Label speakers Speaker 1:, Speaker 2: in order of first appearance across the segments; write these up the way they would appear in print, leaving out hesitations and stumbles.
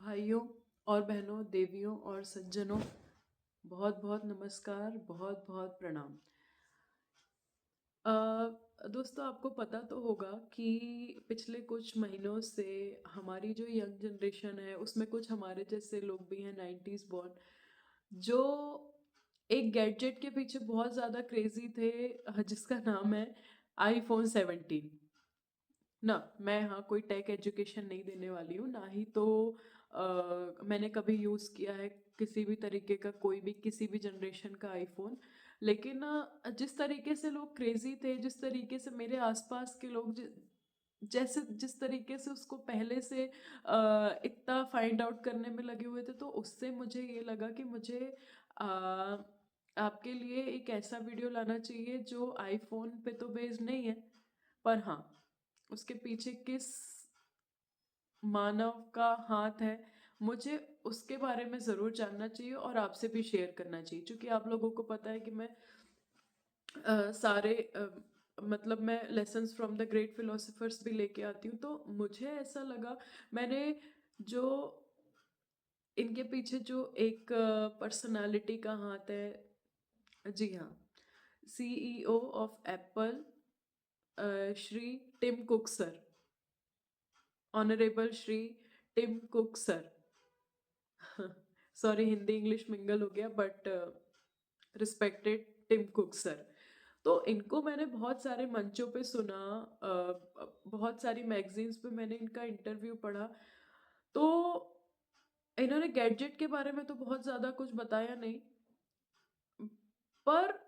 Speaker 1: भाइयों और बहनों, देवियों और सज्जनों, बहुत बहुत नमस्कार, बहुत बहुत प्रणाम। दोस्तों, आपको पता तो होगा कि पिछले कुछ महीनों से हमारी जो यंग जनरेशन है उसमें कुछ हमारे जैसे लोग भी हैं, 90s बॉर्न, जो एक गैजेट के पीछे बहुत ज़्यादा क्रेजी थे, जिसका नाम है आईफोन 17 ना। मैं हाँ कोई टेक एजुकेशन नहीं देने वाली हूँ, ना ही तो मैंने कभी यूज़ किया है किसी भी तरीके का, कोई भी किसी भी जनरेशन का आईफोन। लेकिन जिस तरीके से लोग क्रेजी थे, जिस तरीके से मेरे आसपास के लोग जैसे जिस तरीके से उसको पहले से इतना फाइंड आउट करने में लगे हुए थे, तो उससे मुझे ये लगा कि मुझे अ, आपके लिए एक ऐसा वीडियो लाना चाहिए जो आईफोन पे तो बेस्ड नहीं है, पर हाँ उसके पीछे किस मानव का हाथ है, मुझे उसके बारे में ज़रूर जानना चाहिए और आपसे भी शेयर करना चाहिए। क्योंकि आप लोगों को पता है कि मैं सारे मतलब मैं lessons from the great philosophers भी लेके आती हूँ, तो मुझे ऐसा लगा, मैंने जो इनके पीछे जो एक पर्सनालिटी का हाथ है, जी हाँ, CEO of Apple, Shri Tim Cook sir, honourable Shri Tim Cook sir. Sorry, Hindi English mingle हो गया, but respected Tim Cook sir. तो इनको मैंने बहुत सारे मंचों पे सुना, बहुत सारी मैगजीन्स पे मैंने इनका इंटरव्यू पढ़ा। तो इन्होंने गैजेट के बारे में तो बहुत ज़्यादा कुछ बताया नहीं, पर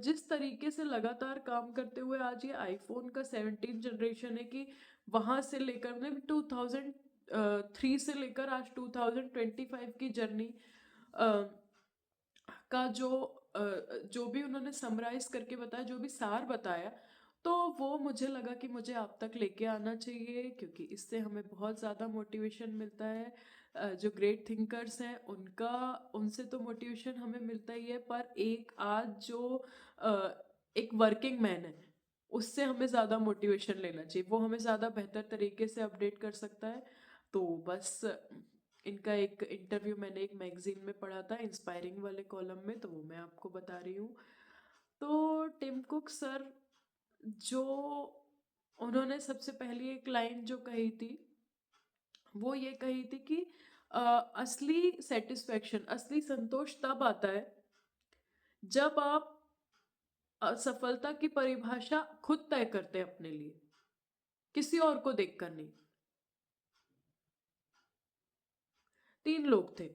Speaker 1: जिस तरीके से लगातार काम करते हुए आज ये आईफोन का 17 जनरेशन है, कि वहाँ से लेकर मतलब 2003 से लेकर आज 2025 की जर्नी का जो भी उन्होंने समराइज करके बताया, जो भी सार बताया, तो वो मुझे लगा कि मुझे आप तक लेके आना चाहिए, क्योंकि इससे हमें बहुत ज़्यादा मोटिवेशन मिलता है। जो ग्रेट थिंकर्स हैं उनका, उनसे तो मोटिवेशन हमें मिलता ही है, पर एक आज जो अ, एक वर्किंग मैन है उससे हमें ज़्यादा मोटिवेशन लेना चाहिए, वो हमें ज़्यादा बेहतर तरीके से अपडेट कर सकता है। तो बस इनका एक इंटरव्यू मैंने एक मैगजीन में पढ़ा था, इंस्पायरिंग वाले कॉलम में, तो वो मैं आपको बता रही हूँ। तो टिम कुक सर, जो उन्होंने सबसे पहली एक लाइन जो कही थी, वो ये कही थी कि असली सेटिस्फेक्शन, असली संतोष तब आता है जब आप सफलता की परिभाषा खुद तय करते हैं अपने लिए, किसी और को देखकर नहीं। तीन लोग थे,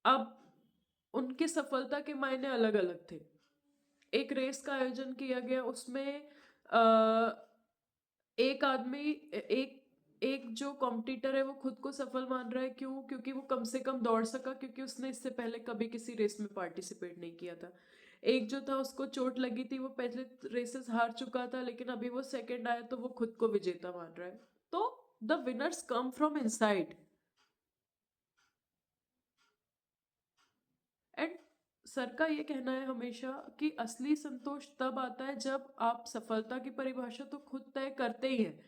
Speaker 1: अब उनकी सफलता के मायने अलग अलग थे। एक रेस का आयोजन किया गया, उसमें एक आदमी, एक एक जो कॉम्पिटिटर है वो खुद को सफल मान रहा है, क्यों? क्योंकि वो कम से कम दौड़ सका, क्योंकि उसने इससे पहले कभी किसी रेस में पार्टिसिपेट नहीं किया था। एक जो था उसको चोट लगी थी, वो पहले रेसेस हार चुका था, लेकिन अभी वो सेकंड आया तो वो खुद को विजेता मान रहा है। तो the winners come from inside, and sir का ये कहना है हमेशा कि असली संतोष तब आता है जब आप सफलता की परिभाषा तो खुद तय करते ही हैं,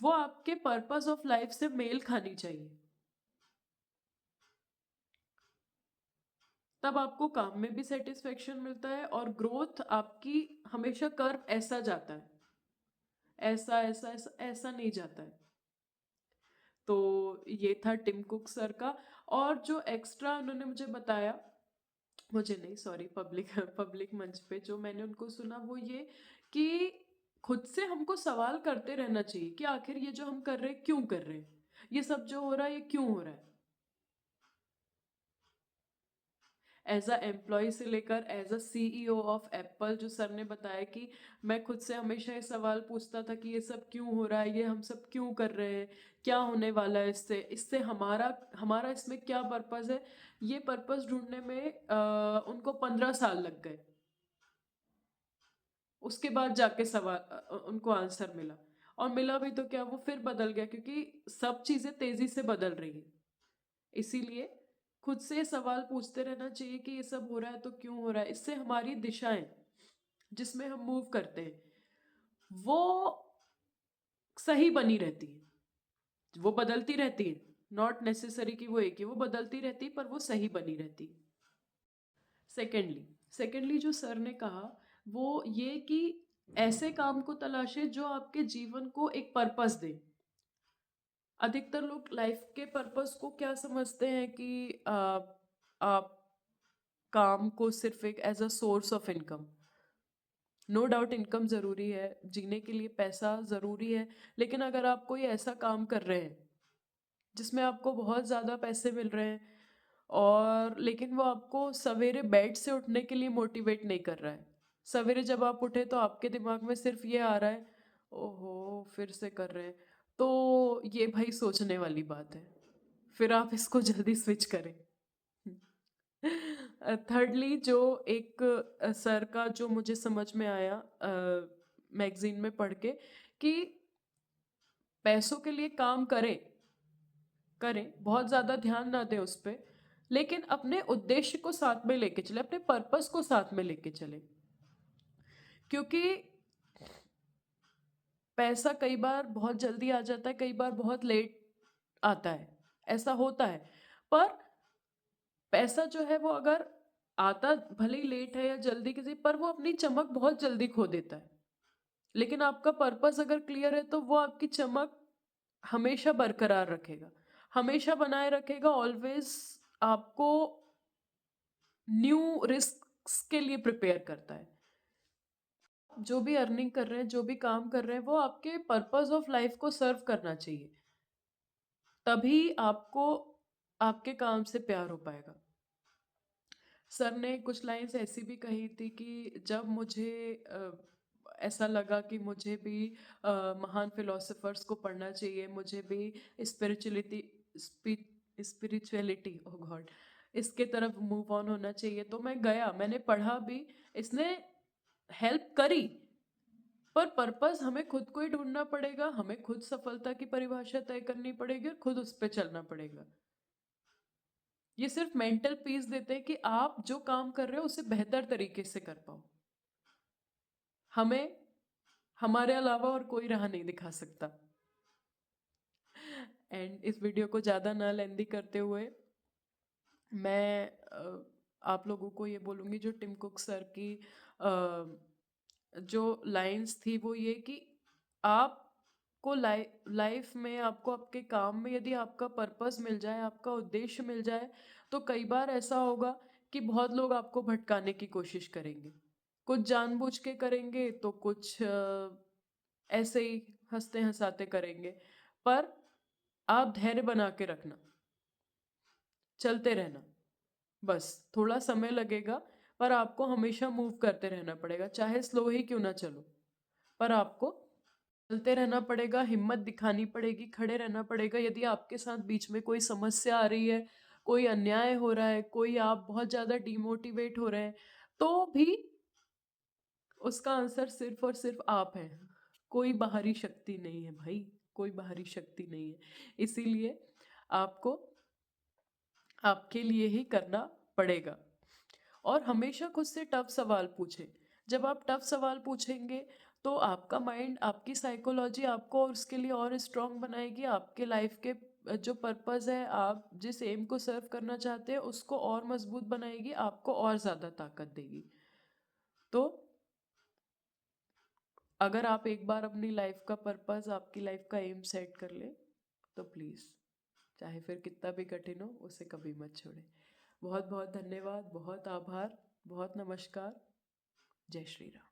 Speaker 1: वो आपके पर्पस ऑफ लाइफ से मेल खानी चाहिए। तब आपको काम में भी सेटिस्फेक्शन मिलता है, और ग्रोथ आपकी हमेशा कर्व ऐसा जाता है, ऐसा ऐसा ऐसा ऐसा नहीं जाता है। तो ये था टिम कुक सर का। और जो एक्स्ट्रा उन्होंने मुझे बताया, मुझे नहीं, सॉरी, पब्लिक पब्लिक मंच पे जो मैंने उनको सुना, वो ये कि खुद से हमको सवाल करते रहना चाहिए कि आखिर ये जो हम कर रहे हैं क्यों कर रहे हैं, ये सब जो हो रहा है ये क्यों हो रहा है। एज अ एम्प्लॉय से लेकर as a CEO of Apple, जो सर ने बताया कि मैं खुद से हमेशा ये सवाल पूछता था कि ये सब क्यों हो रहा है, ये हम सब क्यों कर रहे हैं, क्या होने वाला है इससे, इससे हमारा हमारा इसमें क्या पर्पस है। ये पर्पस ढूंढने में उनको 15 साल लग गए। उसके बाद जाके सवाल उनको आंसर मिला, और मिला भी तो क्या, वो फिर बदल गया, क्योंकि सब चीजें तेजी से बदल रही है। इसीलिए खुद से सवाल पूछते रहना चाहिए कि ये सब हो रहा है तो क्यों हो रहा है। इससे हमारी दिशाएं जिसमें हम मूव करते हैं वो सही बनी रहती है। वो बदलती रहती है, नॉट नेसेसरी कि वो एक ही, वो बदलती रहती है पर वो सही बनी रहती है। सेकेंडली जो सर ने कहा वो ये कि ऐसे काम को तलाशे जो आपके जीवन को एक पर्पस दे। अधिकतर लोग लाइफ के पर्पस को क्या समझते हैं कि आप काम को सिर्फ एक as a source of income. No doubt income ज़रूरी है, जीने के लिए पैसा ज़रूरी है, लेकिन अगर आप कोई ऐसा काम कर रहे हैं जिसमें आपको बहुत ज़्यादा पैसे मिल रहे हैं और लेकिन वो आपको सवेरे बेड से उठने के लिए मोटिवेट नहीं कर रहा है, सवेरे जब आप उठे तो आपके दिमाग में सिर्फ ये आ रहा है, ओहो फिर से कर रहे हैं, तो ये भाई सोचने वाली बात है, फिर आप इसको जल्दी स्विच करें। थर्डली जो एक सर का जो मुझे समझ में आया मैगजीन में पढ़ के कि पैसों के लिए काम करें, करें बहुत ज़्यादा ध्यान ना दें उस पर, लेकिन अपने उद्देश्य को साथ में लेके चले, अपने पर्पस को साथ में लेके चले। क्योंकि पैसा कई बार बहुत जल्दी आ जाता है, कई बार बहुत लेट आता है, ऐसा होता है। पर पैसा जो है वो अगर आता भले ही लेट है या जल्दी किसी, पर वो अपनी चमक बहुत जल्दी खो देता है। लेकिन आपका पर्पस अगर क्लियर है तो वो आपकी चमक हमेशा बरकरार रखेगा, हमेशा बनाए रखेगा, ऑलवेज आपको न्यू रिस्क के लिए प्रिपेयर करता है। जो भी अर्निंग कर रहे हैं, जो भी काम कर रहे हैं, वो आपके पर्पस ऑफ लाइफ को सर्व करना चाहिए, तभी आपको आपके काम से प्यार हो पाएगा। सर ने कुछ लाइंस ऐसी भी कही थी कि जब मुझे ऐसा लगा कि मुझे भी महान फिलोसोफर्स को पढ़ना चाहिए, मुझे भी स्पिरिचुअलिटी स्पिरिचुअलिटी ओ गॉड इसके तरफ मूव ऑन होना चाहिए, तो मैं गया, मैंने पढ़ा भी, इसने हेल्प करी, पर पर्पस हमें खुद को ही ढूंढना पड़ेगा, हमें खुद सफलता की परिभाषा तय करनी पड़ेगी और खुद उस पर चलना पड़ेगा। ये सिर्फ मेंटल पीस देते हैं कि आप जो काम कर रहे हो उसे बेहतर तरीके से कर पाओ। हमें हमारे अलावा और कोई राह नहीं दिखा सकता। एंड इस वीडियो को ज़्यादा ना लेंदी करते हुए मैं आप लोगों को ये बोलूँगी, जो टिम कुक सर की जो लाइंस थी वो ये कि आपको लाइफ में, आपको आपके काम में यदि आपका पर्पस मिल जाए, आपका उद्देश्य मिल जाए, तो कई बार ऐसा होगा कि बहुत लोग आपको भटकाने की कोशिश करेंगे, कुछ जानबूझ के करेंगे तो कुछ ऐसे ही हंसते हंसाते करेंगे, पर आप धैर्य बना के रखना, चलते रहना, बस थोड़ा समय लगेगा, पर आपको हमेशा मूव करते रहना पड़ेगा, चाहे स्लो ही क्यों ना चलो, पर आपको चलते रहना पड़ेगा, हिम्मत दिखानी पड़ेगी, खड़े रहना पड़ेगा। यदि आपके साथ बीच में कोई समस्या आ रही है, कोई अन्याय हो रहा है, कोई आप बहुत ज़्यादा डिमोटिवेट हो रहे हैं, तो भी उसका आंसर सिर्फ और सिर्फ आप हैं, कोई बाहरी शक्ति नहीं है भाई, कोई बाहरी शक्ति नहीं है। इसीलिए आपको आपके लिए ही करना पड़ेगा, और हमेशा खुद से टफ सवाल पूछें। जब आप टफ सवाल पूछेंगे तो आपका माइंड, आपकी साइकोलॉजी आपको और उसके लिए और स्ट्रांग बनाएगी, आपके लाइफ के जो पर्पस है, आप जिस एम को सर्व करना चाहते हैं उसको और मजबूत बनाएगी, आपको और ज़्यादा ताकत देगी। तो अगर आप एक बार अपनी लाइफ का पर्पस, आपकी लाइफ का एम सेट कर ले, तो प्लीज़ चाहे फिर कितना भी कठिन हो उसे कभी मत छोड़े। बहुत बहुत धन्यवाद, बहुत आभार, बहुत नमस्कार। जय श्री राम।